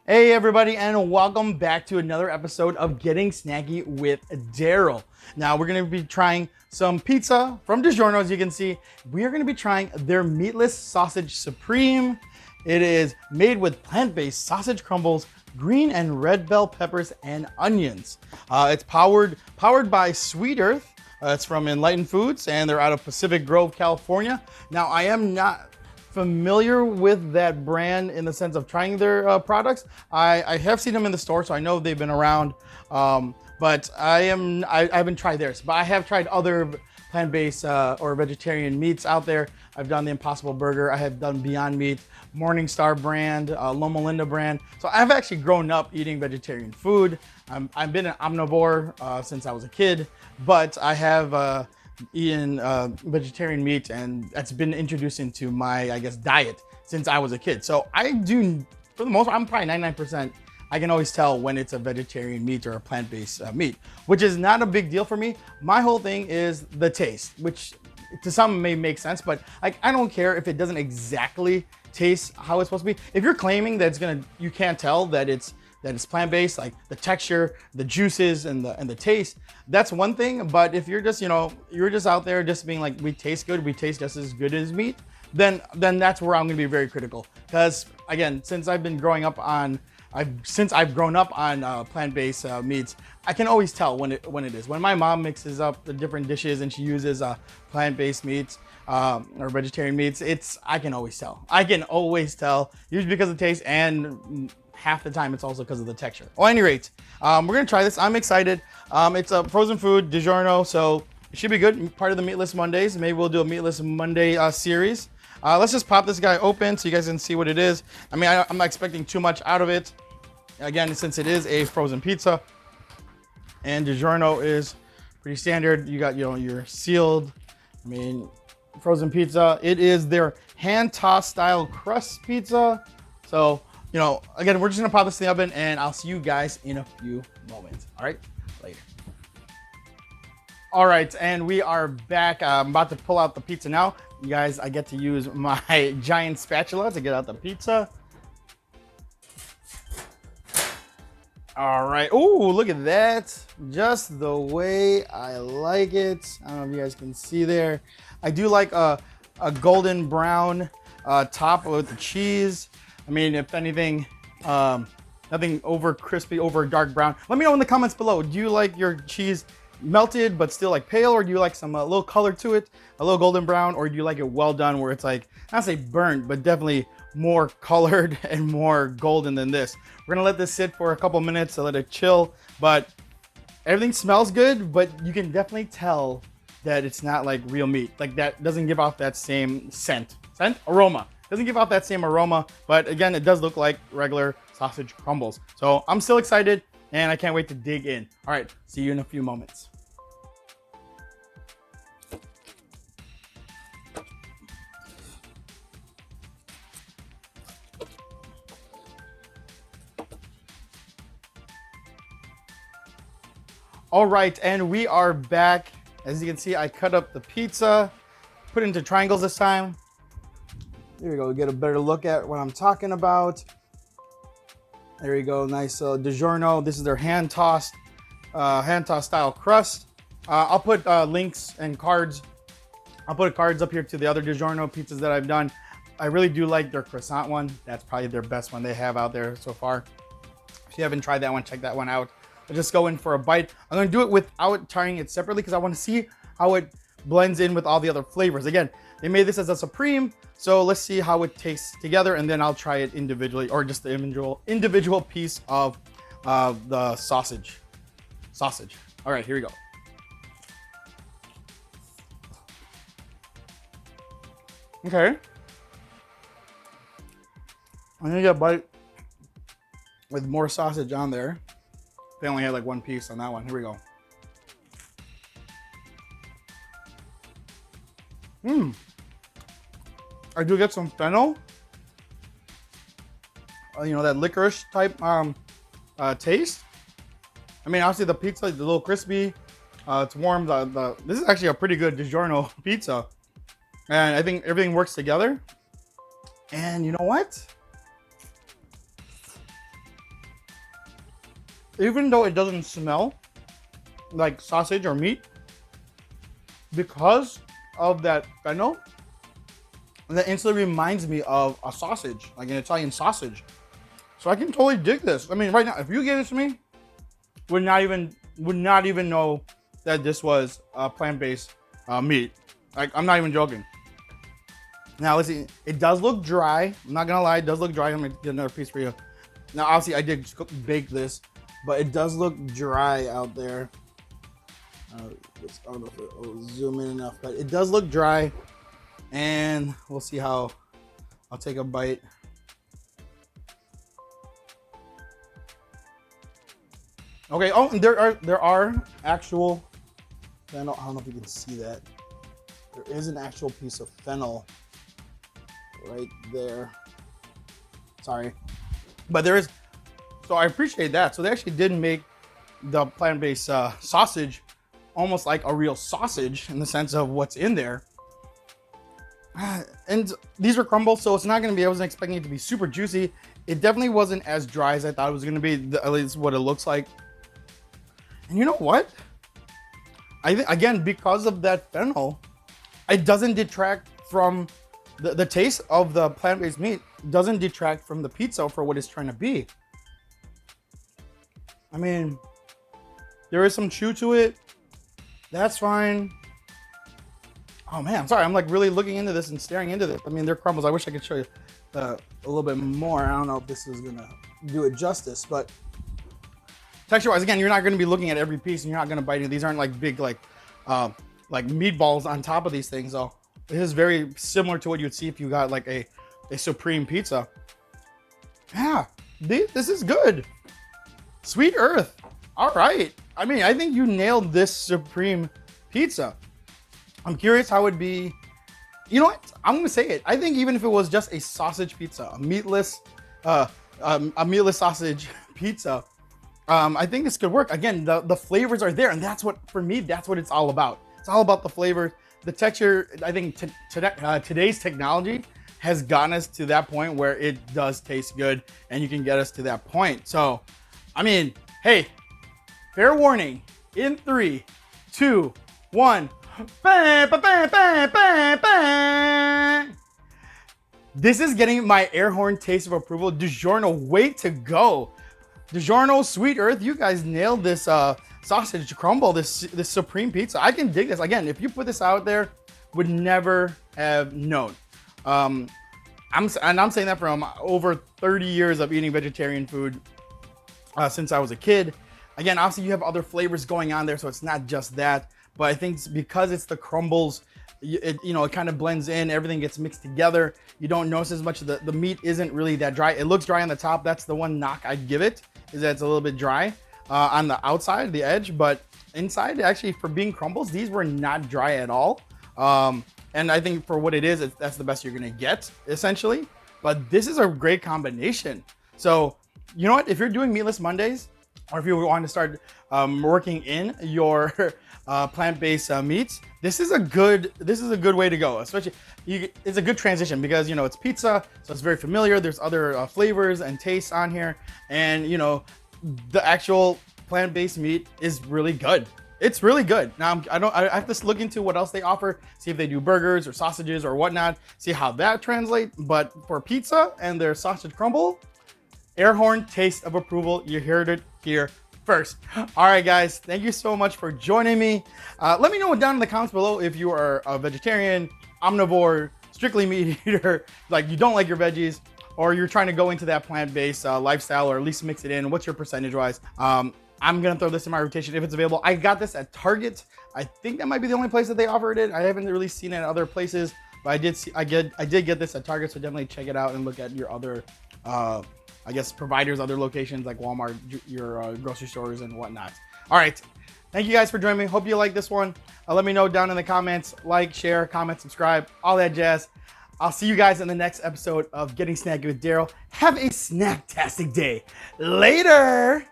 Hey everybody, and welcome back to another episode of Getting Snacky with Darrel. Now we're going to be trying some pizza from DiGiorno. As you can see, we are going to be trying their meatless sausage supreme. It is made with plant-based sausage crumbles, green and red bell peppers, and onions. It's powered by Sweet Earth. It's from Enlightened Foods, and they're out of Pacific Grove, California. Now I am not familiar with that brand in the sense of trying their products. I have seen them in the store, so I know they've been around, but I haven't tried theirs. But I have tried other plant-based or vegetarian meats out there. I've done the Impossible Burger, I have done Beyond Meat, Morningstar brand, Loma Linda brand. So I've actually grown up eating vegetarian food. I've been an omnivore since I was a kid, but I have eating vegetarian meat, and that's been introduced into my, I guess, diet since I was a kid. So I do, for the most part, I'm probably 99%. I can always tell when it's a vegetarian meat or a plant-based meat, which is not a big deal for me. My whole thing is the taste, which to some may make sense, but like I don't care if it doesn't exactly taste how it's supposed to be. If you're claiming that you can't tell that it's plant-based, like the texture, the juices, and the taste, that's one thing. But if you're just, you're just out there just being like, we taste good, we taste just as good as meat, then that's where I'm gonna be very critical. Because again, since I've grown up on plant-based meats, I can always tell when it is. When my mom mixes up the different dishes and she uses plant-based meats or vegetarian meats, I can always tell. Usually because of the taste, and half the time it's also because of the texture. Well, at any rate, we're gonna try this. I'm excited. It's a frozen food, DiGiorno, so it should be good. Part of the Meatless Mondays. Maybe we'll do a Meatless Monday series. Let's just pop this guy open so you guys can see what it is. I mean, I'm not expecting too much out of it. Again, since it is a frozen pizza, and DiGiorno is pretty standard. You got, your sealed, frozen pizza. It is their hand-tossed style crust pizza. So, again, we're just gonna pop this in the oven, and I'll see you guys in a few moments. All right, later. All right, and we are back. I'm about to pull out the pizza now. You guys, I get to use my giant spatula to get out the pizza. All right. Oh, look at that. Just the way I like it. I don't know if you guys can see there. I do like a golden brown top with the cheese. I mean, if anything, nothing over crispy, over dark brown. Let me know in the comments below. Do you like your cheese melted but still like pale, or do you like some little color to it, a little golden brown, or do you like it well done where it's like, not say burnt, but definitely more colored and more golden than this? We're gonna let this sit for a couple minutes to let it chill, but everything smells good, but you can definitely tell that it's not like real meat. Like that doesn't give off that same aroma. Doesn't give off that same aroma, but again, it does look like regular sausage crumbles. So I'm still excited, and I can't wait to dig in. All right, see you in a few moments. All right, and we are back. As you can see, I cut up the pizza, put it into triangles this time. There we go, get a better look at what I'm talking about. There you go, nice DiGiorno. This is their hand-tossed style crust. I'll put links and cards. I'll put cards up here to the other DiGiorno pizzas that I've done. I really do like their croissant one. That's probably their best one they have out there so far. If you haven't tried that one, check that one out. I'll just go in for a bite. I'm gonna do it without trying it separately because I want to see how it blends in with all the other flavors. Again, they made this as a supreme, so let's see how it tastes together, and then I'll try it individually, or just the individual piece of the sausage. All right, here we go. Okay. I'm gonna get a bite with more sausage on there. They only had like one piece on that one. Here we go. I do get some fennel. That licorice type taste. I mean, obviously the pizza is a little crispy. It's warm. This is actually a pretty good DiGiorno pizza. And I think everything works together. And you know what? even though it doesn't smell like sausage or meat, because of that fennel, that instantly reminds me of a sausage, like an Italian sausage. So I can totally dig this. I mean, right now, if you gave this to me, would not even know that this was a plant-based meat. Like, I'm not even joking. Now let's see. It does look dry. I'm not gonna lie, it does look dry. I'm gonna get another piece for you. Now, obviously, I did bake this, but it does look dry out there. I don't know if it will zoom in enough, but it does look dry. And we'll see how. I'll take a bite. Okay. Oh, and there are actual fennel. I don't know if you can see that. There is an actual piece of fennel right there. Sorry, but there is. So I appreciate that. So they actually did make the plant-based sausage almost like a real sausage in the sense of what's in there. And these are crumbles, so it's not going to be, I wasn't expecting it to be super juicy. It definitely wasn't as dry as I thought it was going to be, at least what it looks like. And you know what? I think, again, because of that fennel, it doesn't detract from the taste of the plant-based meat, doesn't detract from the pizza for what it's trying to be. I mean, there is some chew to it. That's fine. Oh man, I'm sorry. I'm like really looking into this and staring into this. I mean, they're crumbles. I wish I could show you a little bit more. I don't know if this is gonna do it justice, but texture-wise, again, you're not gonna be looking at every piece and you're not gonna bite it. These aren't like big like meatballs on top of these things, though. It is very similar to what you would see if you got like a supreme pizza. Yeah, this is good. Sweet Earth. All right. I mean, I think you nailed this supreme pizza. I'm curious how it would be. You know what? I'm gonna say it. I think even if it was just a sausage pizza, a meatless sausage pizza, I think this could work. Again, the flavors are there, and that's what, for me, that's what it's all about. It's all about the flavors, the texture. I think today's technology has gotten us to that point where it does taste good, and you can get us to that point. So, I mean, hey, fair warning. In 3, 2, 1. Bang, bang, bang, bang, bang. This is getting my air horn taste of approval. DiGiorno, way to go. DiGiorno, Sweet Earth, you guys nailed this sausage crumble, this supreme pizza. I can dig this. Again, if you put this out there, would never have known. I'm saying that from over 30 years of eating vegetarian food since I was a kid. Again, obviously you have other flavors going on there, so it's not just that. But I think because it's the crumbles, it kind of blends in. Everything gets mixed together. You don't notice as much. The meat isn't really that dry. It looks dry on the top. That's the one knock I'd give it, is that it's a little bit dry on the outside, the edge. But inside, actually, for being crumbles, these were not dry at all. And I think for what it is, that's the best you're going to get, essentially. But this is a great combination. So, you know what? If you're doing Meatless Mondays, or if you want to start working in your plant-based meats, this is a good way to go. Especially, it's a good transition because it's pizza, so it's very familiar. There's other flavors and tastes on here, and the actual plant-based meat is really good. It's really good. Now I have to look into what else they offer, see if they do burgers or sausages or whatnot, see how that translates. But for pizza and their sausage crumble, air horn taste of approval. You heard it here first. All right, guys, thank you so much for joining me. Let me know down in the comments below if you are a vegetarian, omnivore, strictly meat eater, like you don't like your veggies, or you're trying to go into that plant-based lifestyle, or at least mix it in. What's your percentage wise? I'm gonna throw this in my rotation if it's available. I got this at Target. I think that might be the only place that they offered it. I haven't really seen it at other places, but I did get this at Target, so definitely check it out and look at your other I guess providers, other locations like Walmart, your grocery stores and whatnot. All right, thank you guys for joining me. Hope you like this one. Let me know down in the comments. Like, share, comment, subscribe, all that jazz. I'll see you guys in the next episode of Getting Snacky with Darrel. Have a snacktastic day. Later.